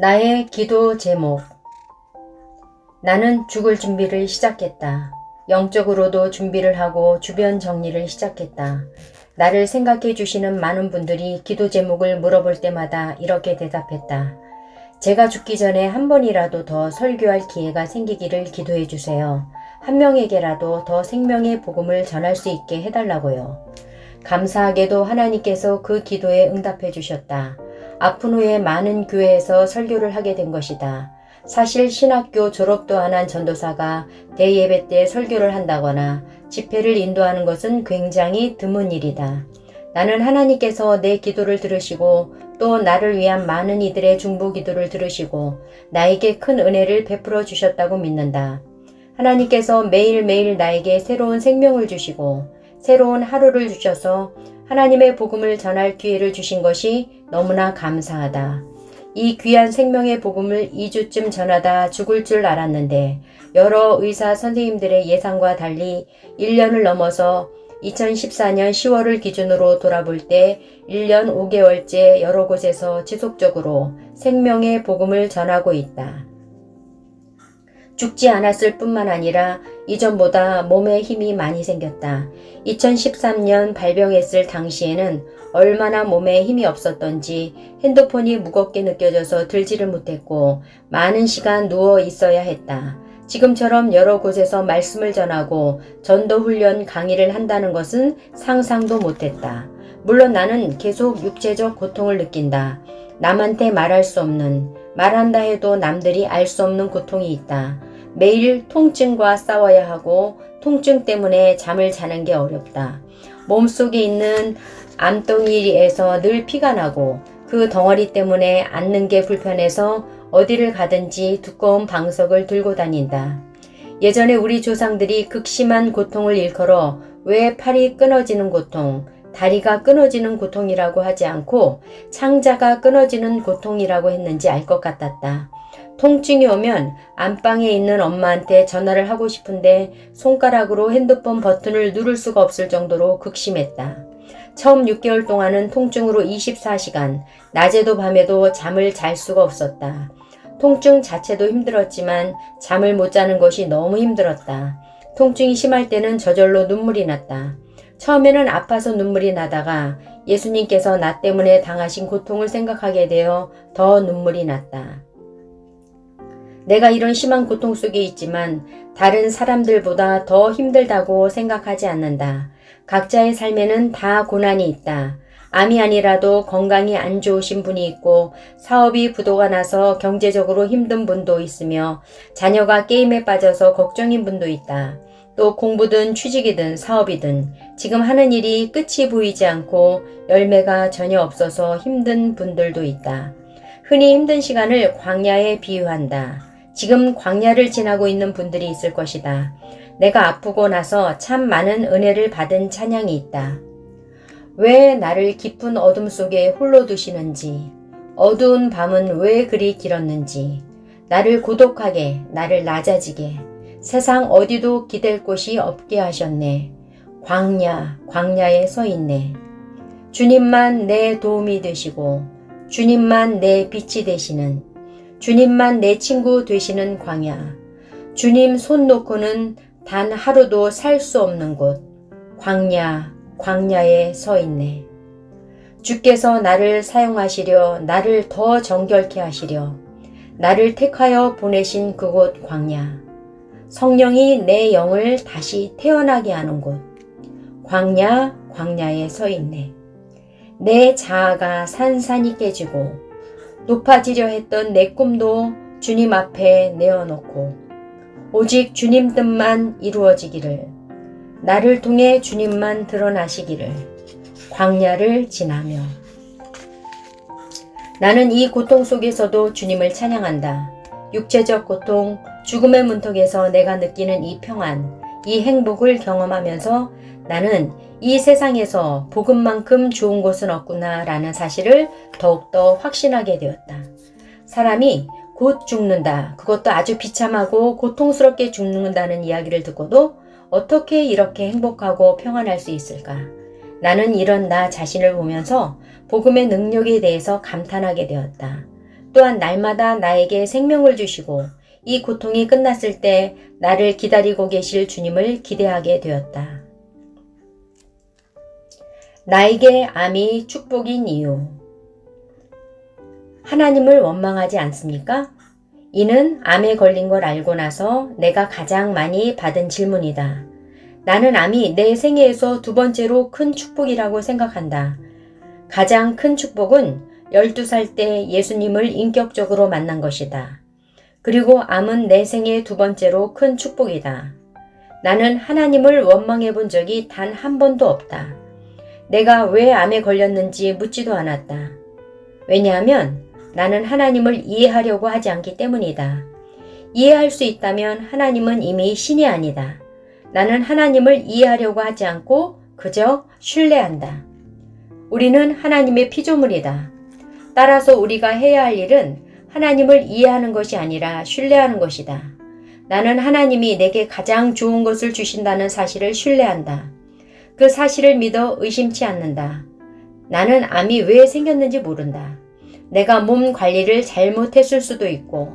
나의 기도 제목. 나는 죽을 준비를 시작했다. 영적으로도 준비를 하고 주변 정리를 시작했다. 나를 생각해 주시는 많은 분들이 기도 제목을 물어볼 때마다 이렇게 대답했다. 제가 죽기 전에 한 번이라도 더 설교할 기회가 생기기를 기도해 주세요. 한 명에게라도 더 생명의 복음을 전할 수 있게 해달라고요. 감사하게도 하나님께서 그 기도에 응답해 주셨다. 아픈 후에 많은 교회에서 설교를 하게 된 것이다. 사실 신학교 졸업도 안 한 전도사가 대예배 때 설교를 한다거나 집회를 인도하는 것은 굉장히 드문 일이다. 나는 하나님께서 내 기도를 들으시고 또 나를 위한 많은 이들의 중보 기도를 들으시고 나에게 큰 은혜를 베풀어 주셨다고 믿는다. 하나님께서 매일매일 나에게 새로운 생명을 주시고 새로운 하루를 주셔서 하나님의 복음을 전할 기회를 주신 것이 너무나 감사하다. 이 귀한 생명의 복음을 2주쯤 전하다 죽을 줄 알았는데 여러 의사 선생님들의 예상과 달리 1년을 넘어서 2014년 10월을 기준으로 돌아볼 때 1년 5개월째 여러 곳에서 지속적으로 생명의 복음을 전하고 있다. 죽지 않았을 뿐만 아니라 이전보다 몸에 힘이 많이 생겼다. 2013년 발병했을 당시에는 얼마나 몸에 힘이 없었던지 핸드폰이 무겁게 느껴져서 들지를 못했고 많은 시간 누워 있어야 했다. 지금처럼 여러 곳에서 말씀을 전하고 전도훈련 강의를 한다는 것은 상상도 못했다. 물론 나는 계속 육체적 고통을 느낀다. 남한테 말할 수 없는, 말한다 해도 남들이 알 수 없는 고통이 있다. 매일 통증과 싸워야 하고 통증 때문에 잠을 자는 게 어렵다. 몸속에 있는 암덩이에서 늘 피가 나고 그 덩어리 때문에 앉는 게 불편해서 어디를 가든지 두꺼운 방석을 들고 다닌다. 예전에 우리 조상들이 극심한 고통을 일컬어 왜 팔이 끊어지는 고통, 다리가 끊어지는 고통이라고 하지 않고 창자가 끊어지는 고통이라고 했는지 알 것 같았다. 통증이 오면 안방에 있는 엄마한테 전화를 하고 싶은데 손가락으로 핸드폰 버튼을 누를 수가 없을 정도로 극심했다. 처음 6개월 동안은 통증으로 24시간, 낮에도 밤에도 잠을 잘 수가 없었다. 통증 자체도 힘들었지만 잠을 못 자는 것이 너무 힘들었다. 통증이 심할 때는 저절로 눈물이 났다. 처음에는 아파서 눈물이 나다가 예수님께서 나 때문에 당하신 고통을 생각하게 되어 더 눈물이 났다. 내가 이런 심한 고통 속에 있지만 다른 사람들보다 더 힘들다고 생각하지 않는다. 각자의 삶에는 다 고난이 있다. 암이 아니라도 건강이 안 좋으신 분이 있고 사업이 부도가 나서 경제적으로 힘든 분도 있으며 자녀가 게임에 빠져서 걱정인 분도 있다. 또 공부든 취직이든 사업이든 지금 하는 일이 끝이 보이지 않고 열매가 전혀 없어서 힘든 분들도 있다. 흔히 힘든 시간을 광야에 비유한다. 지금 광야를 지나고 있는 분들이 있을 것이다. 내가 아프고 나서 참 많은 은혜를 받은 찬양이 있다. 왜 나를 깊은 어둠 속에 홀로 두시는지, 어두운 밤은 왜 그리 길었는지, 나를 고독하게, 나를 낮아지게, 세상 어디도 기댈 곳이 없게 하셨네. 광야에 서 있네. 주님만 내 도움이 되시고, 주님만 내 빛이 되시는, 주님만 내 친구 되시는 광야. 주님 손 놓고는 단 하루도 살 수 없는 곳. 광야에 서 있네. 주께서 나를 사용하시려 나를 더 정결케 하시려 나를 택하여 보내신 그곳 광야. 성령이 내 영을 다시 태어나게 하는 곳. 광야에 서 있네. 내 자아가 산산이 깨지고 높아지려 했던 내 꿈도 주님 앞에 내어놓고 오직 주님 뜻만 이루어지기를, 나를 통해 주님만 드러나시기를, 광야를 지나며. 나는 이 고통 속에서도 주님을 찬양한다. 육체적 고통, 죽음의 문턱에서 내가 느끼는 이 평안, 이 행복을 경험하면서 나는 이 세상에서 복음만큼 좋은 곳은 없구나 라는 사실을 더욱더 확신하게 되었다. 사람이 곧 죽는다. 그것도 아주 비참하고 고통스럽게 죽는다는 이야기를 듣고도 어떻게 이렇게 행복하고 평안할 수 있을까? 나는 이런 나 자신을 보면서 복음의 능력에 대해서 감탄하게 되었다. 또한 날마다 나에게 생명을 주시고 이 고통이 끝났을 때 나를 기다리고 계실 주님을 기대하게 되었다. 나에게 암이 축복인 이유. 하나님을 원망하지 않습니까? 이는 암에 걸린 걸 알고 나서 내가 가장 많이 받은 질문이다. 나는 암이 내 생애에서 두 번째로 큰 축복이라고 생각한다. 가장 큰 축복은 12살 때 예수님을 인격적으로 만난 것이다. 그리고 암은 내 생애 두 번째로 큰 축복이다. 나는 하나님을 원망해 본 적이 단 한 번도 없다. 내가 왜 암에 걸렸는지 묻지도 않았다. 왜냐하면 나는 하나님을 이해하려고 하지 않기 때문이다. 이해할 수 있다면 하나님은 이미 신이 아니다. 나는 하나님을 이해하려고 하지 않고 그저 신뢰한다. 우리는 하나님의 피조물이다. 따라서 우리가 해야 할 일은 하나님을 이해하는 것이 아니라 신뢰하는 것이다. 나는 하나님이 내게 가장 좋은 것을 주신다는 사실을 신뢰한다. 그 사실을 믿어 의심치 않는다. 나는 암이 왜 생겼는지 모른다. 내가 몸 관리를 잘못했을 수도 있고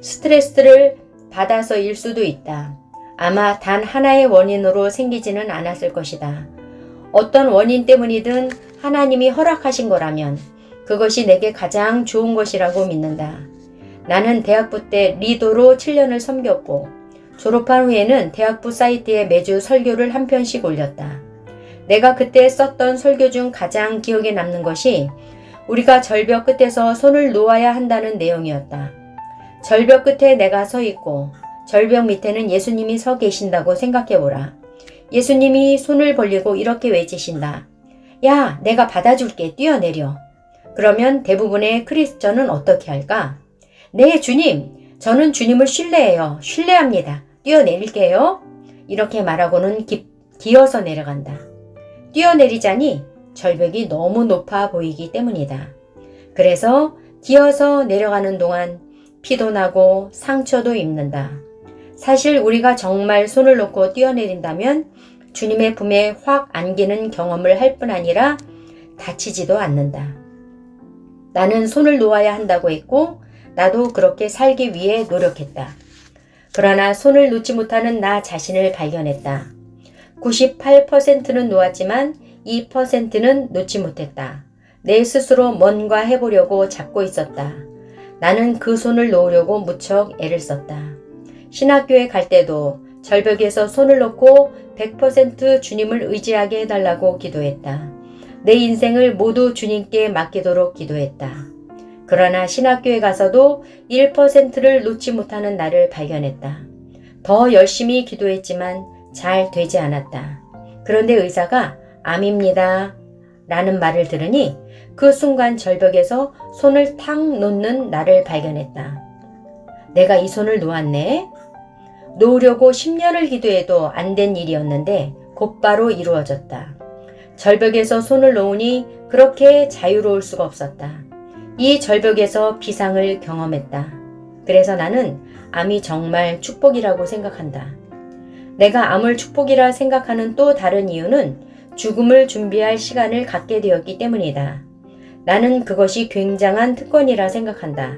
스트레스를 받아서일 수도 있다. 아마 단 하나의 원인으로 생기지는 않았을 것이다. 어떤 원인 때문이든 하나님이 허락하신 거라면 그것이 내게 가장 좋은 것이라고 믿는다. 나는 대학부 때 리더로 7년을 섬겼고 졸업한 후에는 대학부 사이트에 매주 설교를 한 편씩 올렸다. 내가 그때 썼던 설교 중 가장 기억에 남는 것이 우리가 절벽 끝에서 손을 놓아야 한다는 내용이었다. 절벽 끝에 내가 서 있고 절벽 밑에는 예수님이 서 계신다고 생각해보라. 예수님이 손을 벌리고 이렇게 외치신다. 야, 내가 받아줄게. 뛰어내려. 그러면 대부분의 크리스천은 어떻게 할까? 네, 주님. 저는 주님을 신뢰해요. 신뢰합니다. 뛰어내릴게요. 이렇게 말하고는 기어서 내려간다. 뛰어내리자니 절벽이 너무 높아 보이기 때문이다. 그래서 기어서 내려가는 동안 피도 나고 상처도 입는다. 사실 우리가 정말 손을 놓고 뛰어내린다면 주님의 품에 확 안기는 경험을 할 뿐 아니라 다치지도 않는다. 나는 손을 놓아야 한다고 했고 나도 그렇게 살기 위해 노력했다. 그러나 손을 놓지 못하는 나 자신을 발견했다. 98%는 놓았지만 2%는 놓지 못했다. 내 스스로 뭔가 해보려고 잡고 있었다. 나는 그 손을 놓으려고 무척 애를 썼다. 신학교에 갈 때도 절벽에서 손을 놓고 100% 주님을 의지하게 해달라고 기도했다. 내 인생을 모두 주님께 맡기도록 기도했다. 그러나 신학교에 가서도 1%를 놓지 못하는 나를 발견했다. 더 열심히 기도했지만 잘 되지 않았다. 그런데 의사가 암입니다 라는 말을 들으니 그 순간 절벽에서 손을 탁 놓는 나를 발견했다. 내가 이 손을 놓았네. 놓으려고 10년을 기도해도 안 된 일이었는데 곧바로 이루어졌다. 절벽에서 손을 놓으니 그렇게 자유로울 수가 없었다. 이 절벽에서 비상을 경험했다. 그래서 나는 암이 정말 축복이라고 생각한다. 내가 암을 축복이라 생각하는 또 다른 이유는 죽음을 준비할 시간을 갖게 되었기 때문이다. 나는 그것이 굉장한 특권이라 생각한다.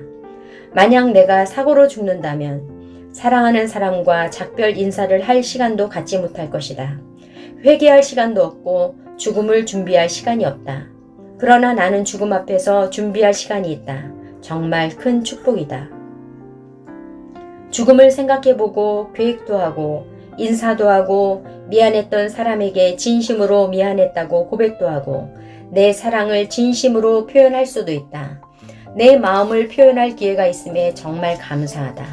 만약 내가 사고로 죽는다면 사랑하는 사람과 작별 인사를 할 시간도 갖지 못할 것이다. 회개할 시간도 없고 죽음을 준비할 시간이 없다. 그러나 나는 죽음 앞에서 준비할 시간이 있다. 정말 큰 축복이다. 죽음을 생각해보고 계획도 하고 인사도 하고 미안했던 사람에게 진심으로 미안했다고 고백도 하고 내 사랑을 진심으로 표현할 수도 있다. 내 마음을 표현할 기회가 있음에 정말 감사하다.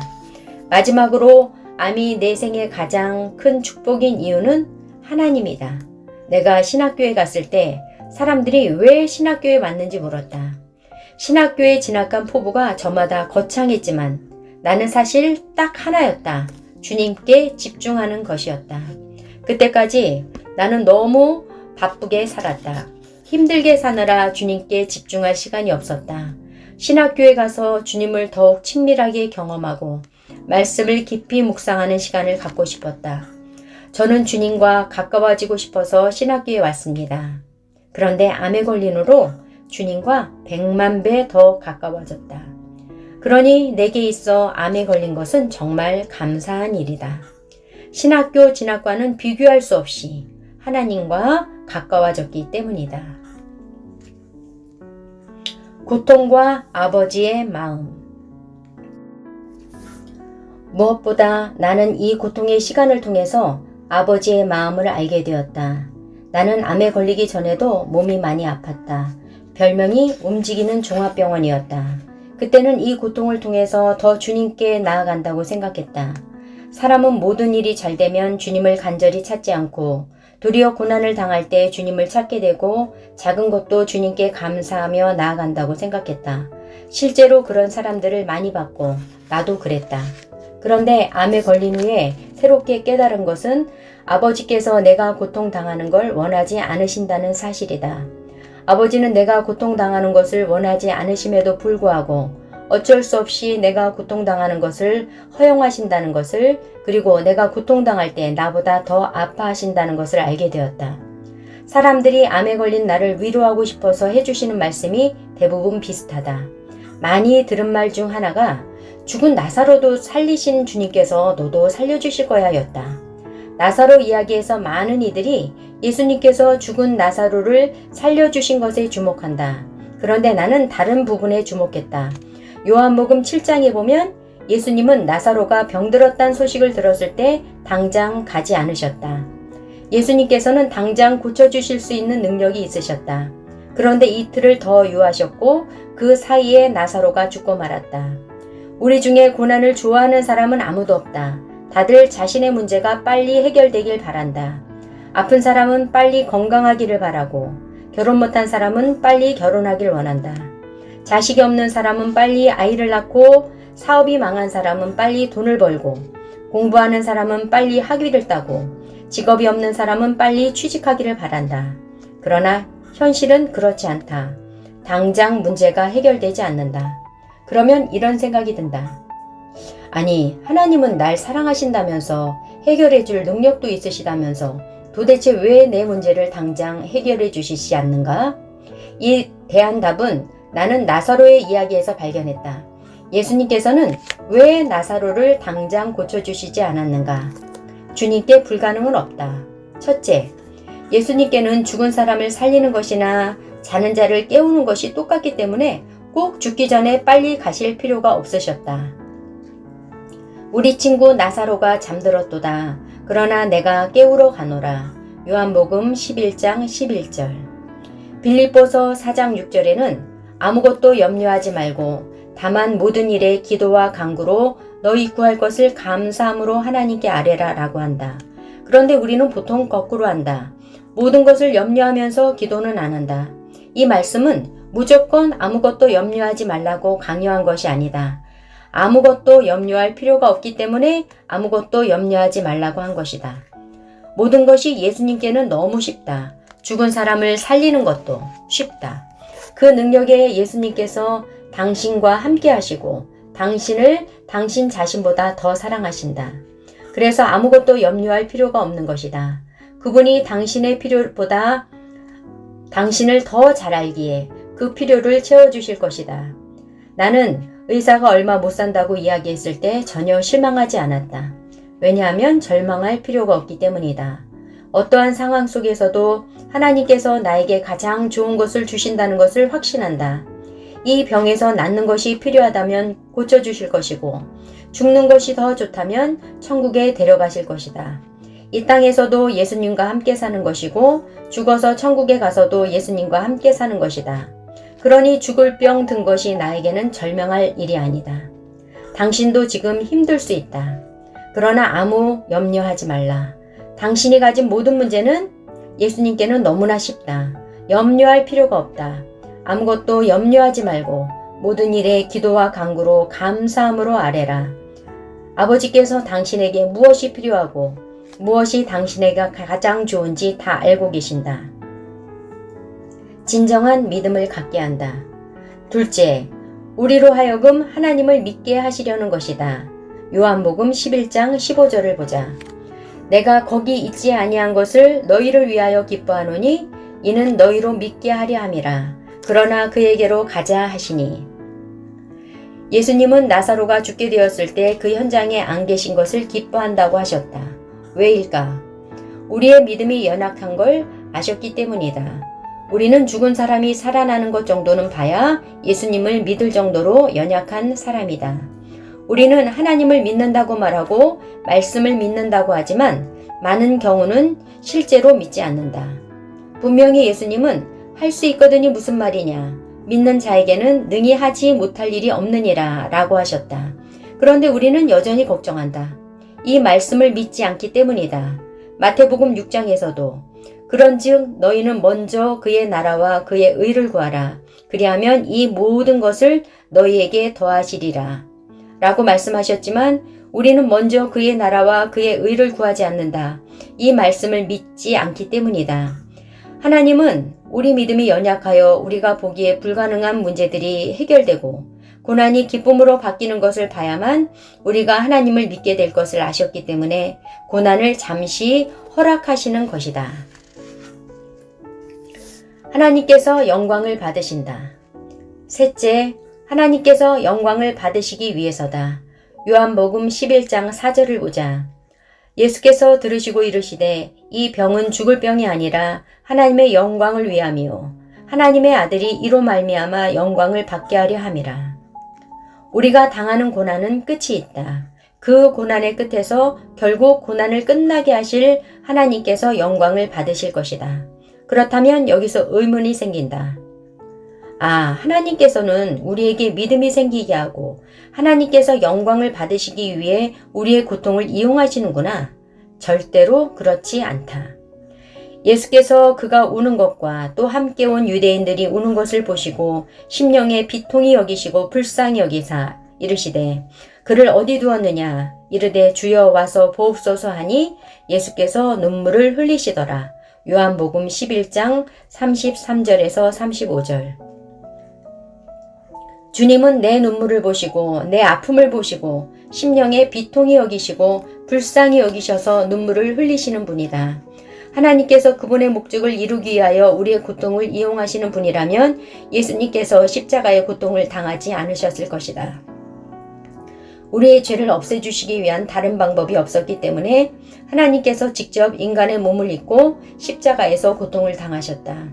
마지막으로 암이 내 생에 가장 큰 축복인 이유는 하나님이다. 내가 신학교에 갔을 때 사람들이 왜 신학교에 왔는지 물었다. 신학교에 진학한 포부가 저마다 거창했지만 나는 사실 딱 하나였다. 주님께 집중하는 것이었다. 그때까지 나는 너무 바쁘게 살았다. 힘들게 사느라 주님께 집중할 시간이 없었다. 신학교에 가서 주님을 더욱 친밀하게 경험하고 말씀을 깊이 묵상하는 시간을 갖고 싶었다. 저는 주님과 가까워지고 싶어서 신학교에 왔습니다. 그런데 암에 걸린 후로 주님과 100만 배 더 가까워졌다. 그러니 내게 있어 암에 걸린 것은 정말 감사한 일이다. 신학교 진학과는 비교할 수 없이 하나님과 가까워졌기 때문이다. 고통과 아버지의 마음. 무엇보다 나는 이 고통의 시간을 통해서 아버지의 마음을 알게 되었다. 나는 암에 걸리기 전에도 몸이 많이 아팠다. 별명이 움직이는 종합병원이었다. 그때는 이 고통을 통해서 더 주님께 나아간다고 생각했다. 사람은 모든 일이 잘 되면 주님을 간절히 찾지 않고 도리어 고난을 당할 때 주님을 찾게 되고 작은 것도 주님께 감사하며 나아간다고 생각했다. 실제로 그런 사람들을 많이 봤고 나도 그랬다. 그런데 암에 걸린 후에 새롭게 깨달은 것은 아버지께서 내가 고통당하는 걸 원하지 않으신다는 사실이다. 아버지는 내가 고통당하는 것을 원하지 않으심에도 불구하고 어쩔 수 없이 내가 고통당하는 것을 허용하신다는 것을, 그리고 내가 고통당할 때 나보다 더 아파하신다는 것을 알게 되었다. 사람들이 암에 걸린 나를 위로하고 싶어서 해주시는 말씀이 대부분 비슷하다. 많이 들은 말 중 하나가 죽은 나사로도 살리신 주님께서 너도 살려주실 거야 였다. 나사로 이야기에서 많은 이들이 예수님께서 죽은 나사로를 살려주신 것에 주목한다. 그런데 나는 다른 부분에 주목했다. 요한복음 7장에 보면 예수님은 나사로가 병들었다는 소식을 들었을 때 당장 가지 않으셨다. 예수님께서는 당장 고쳐주실 수 있는 능력이 있으셨다. 그런데 이틀을 더 유하셨고 그 사이에 나사로가 죽고 말았다. 우리 중에 고난을 좋아하는 사람은 아무도 없다. 다들 자신의 문제가 빨리 해결되길 바란다. 아픈 사람은 빨리 건강하기를 바라고, 결혼 못한 사람은 빨리 결혼하길 원한다. 자식이 없는 사람은 빨리 아이를 낳고, 사업이 망한 사람은 빨리 돈을 벌고, 공부하는 사람은 빨리 학위를 따고, 직업이 없는 사람은 빨리 취직하기를 바란다. 그러나 현실은 그렇지 않다. 당장 문제가 해결되지 않는다. 그러면 이런 생각이 든다. 아니, 하나님은 날 사랑하신다면서 해결해 줄 능력도 있으시다면서 도대체 왜 내 문제를 당장 해결해 주시지 않는가? 이 대한 답은 나는 나사로의 이야기에서 발견했다. 예수님께서는 왜 나사로를 당장 고쳐주시지 않았는가? 주님께 불가능은 없다. 첫째, 예수님께는 죽은 사람을 살리는 것이나 자는 자를 깨우는 것이 똑같기 때문에 꼭 죽기 전에 빨리 가실 필요가 없으셨다. 우리 친구 나사로가 잠들었도다. 그러나 내가 깨우러 가노라. 요한복음 11장 11절. 빌립보서 4장 6절에는 아무것도 염려하지 말고 다만 모든 일에 기도와 간구로 너희 구할 것을 감사함으로 하나님께 아뢰라 라고 한다. 그런데 우리는 보통 거꾸로 한다. 모든 것을 염려하면서 기도는 안 한다. 이 말씀은 무조건 아무것도 염려하지 말라고 강요한 것이 아니다. 아무것도 염려할 필요가 없기 때문에 아무것도 염려하지 말라고 한 것이다. 모든 것이 예수님께는 너무 쉽다. 죽은 사람을 살리는 것도 쉽다. 그 능력에 예수님께서 당신과 함께 하시고 당신을 당신 자신보다 더 사랑하신다. 그래서 아무것도 염려할 필요가 없는 것이다. 그분이 당신의 필요보다 당신을 더 잘 알기에 그 필요를 채워주실 것이다. 나는 의사가 얼마 못 산다고 이야기했을 때 전혀 실망하지 않았다. 왜냐하면 절망할 필요가 없기 때문이다. 어떠한 상황 속에서도 하나님께서 나에게 가장 좋은 것을 주신다는 것을 확신한다. 이 병에서 낫는 것이 필요하다면 고쳐주실 것이고, 죽는 것이 더 좋다면 천국에 데려가실 것이다. 이 땅에서도 예수님과 함께 사는 것이고, 죽어서 천국에 가서도 예수님과 함께 사는 것이다. 그러니 죽을 병 든 것이 나에게는 절명할 일이 아니다. 당신도 지금 힘들 수 있다. 그러나 아무 염려하지 말라. 당신이 가진 모든 문제는 예수님께는 너무나 쉽다. 염려할 필요가 없다. 아무것도 염려하지 말고 모든 일에 기도와 간구로 감사함으로 아뢰라. 아버지께서 당신에게 무엇이 필요하고 무엇이 당신에게 가장 좋은지 다 알고 계신다. 진정한 믿음을 갖게 한다. 둘째, 우리로 하여금 하나님을 믿게 하시려는 것이다. 요한복음 11장 15절을 보자. 내가 거기 있지 아니한 것을 너희를 위하여 기뻐하노니 이는 너희로 믿게 하려 함이라. 그러나 그에게로 가자 하시니. 예수님은 나사로가 죽게 되었을 때 그 현장에 안 계신 것을 기뻐한다고 하셨다. 왜일까? 우리의 믿음이 연약한 걸 아셨기 때문이다. 우리는 죽은 사람이 살아나는 것 정도는 봐야 예수님을 믿을 정도로 연약한 사람이다. 우리는 하나님을 믿는다고 말하고 말씀을 믿는다고 하지만 많은 경우는 실제로 믿지 않는다. 분명히 예수님은 할 수 있거든이 무슨 말이냐. 믿는 자에게는 능히 하지 못할 일이 없느니라 라고 하셨다. 그런데 우리는 여전히 걱정한다. 이 말씀을 믿지 않기 때문이다. 마태복음 6장에서도 그런즉 너희는 먼저 그의 나라와 그의 의를 구하라. 그리하면 이 모든 것을 너희에게 더하시리라. 라고 말씀하셨지만 우리는 먼저 그의 나라와 그의 의를 구하지 않는다. 이 말씀을 믿지 않기 때문이다. 하나님은 우리 믿음이 연약하여 우리가 보기에 불가능한 문제들이 해결되고 고난이 기쁨으로 바뀌는 것을 봐야만 우리가 하나님을 믿게 될 것을 아셨기 때문에 고난을 잠시 허락하시는 것이다. 하나님께서 영광을 받으신다. 셋째, 하나님께서 영광을 받으시기 위해서다. 요한복음 11장 4절을 보자. 예수께서 들으시고 이르시되 이 병은 죽을 병이 아니라 하나님의 영광을 위함이요 하나님의 아들이 이로 말미암아 영광을 받게 하려 함이라. 우리가 당하는 고난은 끝이 있다. 그 고난의 끝에서 결국 고난을 끝나게 하실 하나님께서 영광을 받으실 것이다. 그렇다면 여기서 의문이 생긴다. 하나님께서는 우리에게 믿음이 생기게 하고 하나님께서 영광을 받으시기 위해 우리의 고통을 이용하시는구나. 절대로 그렇지 않다. 예수께서 그가 우는 것과 또 함께 온 유대인들이 우는 것을 보시고 심령에 비통히 여기시고 불쌍히 여기사 이르시되 그를 어디 두었느냐 이르되 주여 와서 보옵소서 하니 예수께서 눈물을 흘리시더라. 요한복음 11장 33절에서 35절. 주님은 내 눈물을 보시고 내 아픔을 보시고 심령에 비통히 여기시고 불쌍히 여기셔서 눈물을 흘리시는 분이다. 하나님께서 그분의 목적을 이루기 위하여 우리의 고통을 이용하시는 분이라면 예수님께서 십자가의 고통을 당하지 않으셨을 것이다. 우리의 죄를 없애주시기 위한 다른 방법이 없었기 때문에 하나님께서 직접 인간의 몸을 입고 십자가에서 고통을 당하셨다.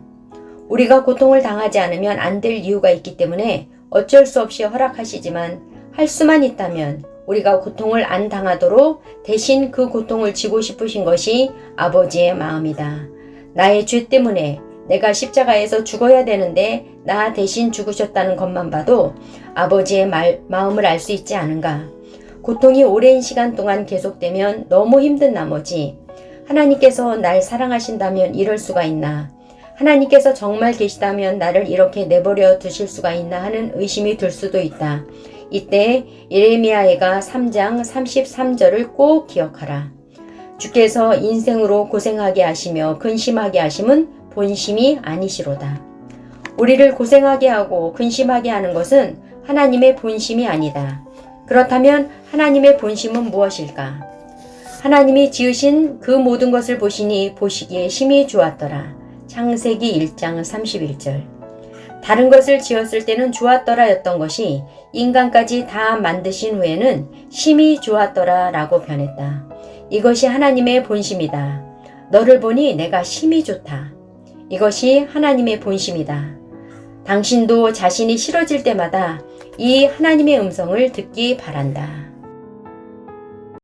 우리가 고통을 당하지 않으면 안 될 이유가 있기 때문에 어쩔 수 없이 허락하시지만 할 수만 있다면 우리가 고통을 안 당하도록 대신 그 고통을 지고 싶으신 것이 아버지의 마음이다. 나의 죄 때문에 내가 십자가에서 죽어야 되는데 나 대신 죽으셨다는 것만 봐도 아버지의 마음을 알 수 있지 않은가. 고통이 오랜 시간 동안 계속되면 너무 힘든 나머지 하나님께서 날 사랑하신다면 이럴 수가 있나. 하나님께서 정말 계시다면 나를 이렇게 내버려 두실 수가 있나 하는 의심이 들 수도 있다. 이때 예레미야가 3장 33절을 꼭 기억하라. 주께서 인생으로 고생하게 하시며 근심하게 하심은 본심이 아니시로다. 우리를 고생하게 하고 근심하게 하는 것은 하나님의 본심이 아니다. 그렇다면 하나님의 본심은 무엇일까? 하나님이 지으신 그 모든 것을 보시니 보시기에 심히 좋았더라. 창세기 1장 31절. 다른 것을 지었을 때는 좋았더라 였던 것이 인간까지 다 만드신 후에는 심히 좋았더라 라고 변했다. 이것이 하나님의 본심이다. 너를 보니 내가 심히 좋다. 이것이 하나님의 본심이다. 당신도 자신이 싫어질 때마다 이 하나님의 음성을 듣기 바란다.